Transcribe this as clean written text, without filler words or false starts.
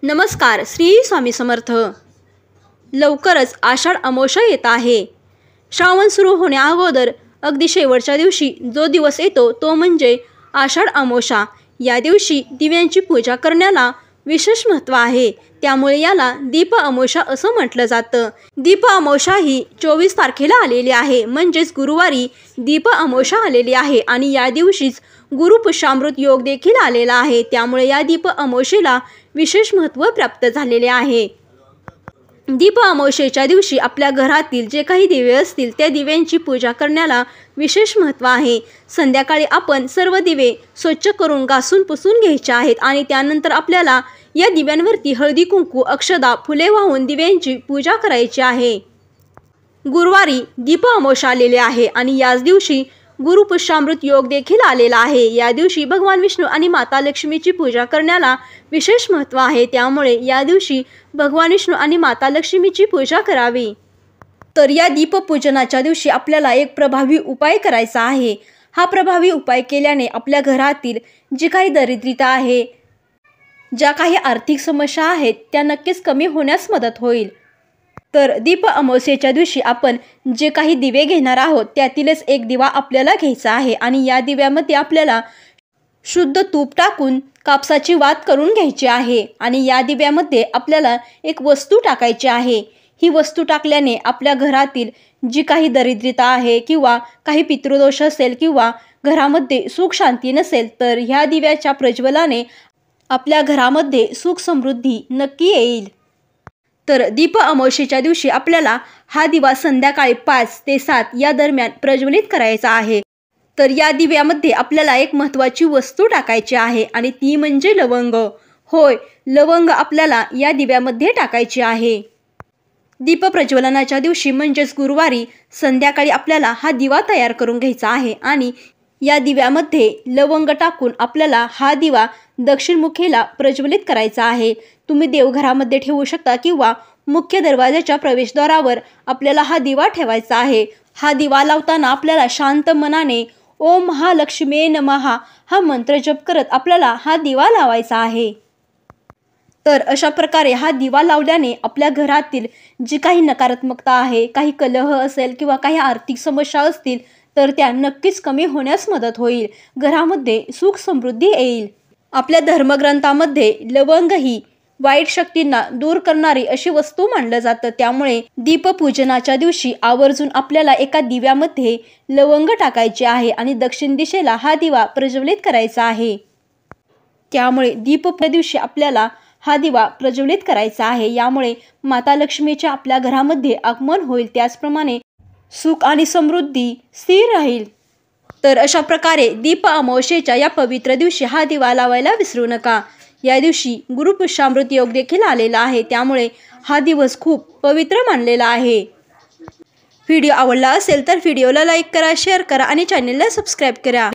नमस्कार, श्री स्वामी समर्थ। लवकरच आषाढ अमावस्या येत आहे। श्रावण सुरू होण्या अगोदर अगदी शेवटच्या दिवशी जो दिवस येतो तो म्हणजे आषाढ अमावस्या। या दिवशी दिव्यांची पूजा करण्याला विशेष महत्त्व आहे, त्यामुळे याला दीप अमावस्या असं म्हटलं जातं। दीप अमावस्या ही 24 तारखेला आलेली आहे, म्हणजेच गुरुवारी दीप अमावस्या आलेली आहे आणि या दिवशीच गुरुपुष्यामृत योग देखील आलेला आहे, त्यामुळे या दीप अमावस्येला विशेष महत्त्व प्राप्त झालेले आहे। दीप अमावस्येच्या दिवशी आपल्या घरातील जे काही दिवे असतील त्या दिव्यांची पूजा करण्याला विशेष महत्त्व आहे। संध्याकाळी आपण सर्व दिवे स्वच्छ करून घासून पुसून घ्यायचे आहेत आणि त्यानंतर आपल्याला या दिव्यांवरती हळदी कुंकू अक्षदा फुले वाहून दिव्यांची पूजा करायची आहे। गुरुवारी दीप अमावस्या आलेले आहे आणि याच दिवशी गुरुपुष्यामृत योग देखील आलेला आहे। या दिवशी भगवान विष्णू आणि माता लक्ष्मीची पूजा करण्याला विशेष महत्त्व आहे, त्यामुळे या दिवशी भगवान विष्णू आणि माता लक्ष्मीची पूजा करावी। तर या दीपपूजनाच्या दिवशी आपल्याला एक प्रभावी उपाय करायचा आहे। हा प्रभावी उपाय केल्याने आपल्या घरातील जी काही दरिद्रता आहे, ज्या काही आर्थिक समस्या आहेत त्या नक्कीच कमी होण्यास मदत होईल। तर दीप अमावस्येच्या दिवशी आपण जे काही दिवे घेणार आहोत त्यातीलच एक दिवा आपल्याला घ्यायचा आहे आणि या दिव्यामध्ये आपल्याला शुद्ध तूप टाकून कापसाची वात करून घ्यायची आहे आणि या दिव्यामध्ये आपल्याला एक वस्तू टाकायची आहे। ही वस्तू टाकल्याने आपल्या घरातील जी काही दरिद्रता आहे किंवा काही पितृदोष असेल किंवा घरामध्ये सुख शांती नसेल तर ह्या दिव्याच्या प्रज्वलाने आपल्या घरामध्ये सुख समृद्धी नक्की येईल। तर दीप अमावस्येच्या दिवशी आपल्याला हा दिवा संध्याकाळी 5 ते 7 या दरम्यान प्रज्वलित करायचा आहे। तर या दिव्यामध्ये आपल्याला एक महत्त्वाची वस्तू टाकायची आहे आणि ती म्हणजे लवंग। होय, लवंग आपल्याला या दिव्यामध्ये टाकायची आहे। दीप प्रज्वलनाच्या दिवशी म्हणजेच गुरुवारी संध्याकाळी आपल्याला हा दिवा तयार करून घ्यायचा आहे आणि या दिव्यामध्ये लवंग टाकून आपल्याला हा दिवा दक्षिणमुखीला प्रज्वलित करायचा आहे। तुम्ही देवघरामध्ये ठेवू शकता किंवा मुख्य दरवाजाच्या प्रवेशद्वारावर आपल्याला हा दिवा ठेवायचा आहे। हा दिवा लावताना आपल्याला शांत मनाने ओम महालक्ष्मी नमः हा मंत्र जप करत आपल्याला हा दिवा लावायचा आहे। तर अशा प्रकारे हा दिवा लावल्याने आपल्या घरातील जी काही नकारात्मकता आहे, काही कलह असेल किंवा काही आर्थिक समस्या असतील तर त्या नक्कीच कमी होण्यास मदत होईल। घरामध्ये सुख समृद्धी येईल। आपल्या धर्मग्रंथामध्ये लवंग ही वाईट शक्तींना दूर करणारी अशी वस्तू मानलं जातं, त्यामुळे दीपपूजनाच्या दिवशी आवर्जून आपल्याला एका दिव्यामध्ये लवंग टाकायचे आहे आणि दक्षिण दिशेला हा दिवा प्रज्वलित करायचा आहे। त्यामुळे दीपपूजनाच्या दिवशी आपल्याला हा दिवा प्रज्वलित करायचा आहे। यामुळे माता लक्ष्मीच्या आपल्या घरामध्ये आगमन होईल, त्याचप्रमाणे सुख आणि समृद्धी स्थिर राहील। तर अशा प्रकारे दीप अमावस्येच्या या पवित्र दिवशी हा दिवा लावायला विसरू नका। या दिवशी गुरुपुष्यामृत योग देखील आलेला आहे, त्यामुळे हा दिवस खूप पवित्र मानलेला आहे। व्हिडिओ आवडला असेल तर व्हिडिओला लाईक करा, शेअर करा आणि चॅनलला सबस्क्राईब करा।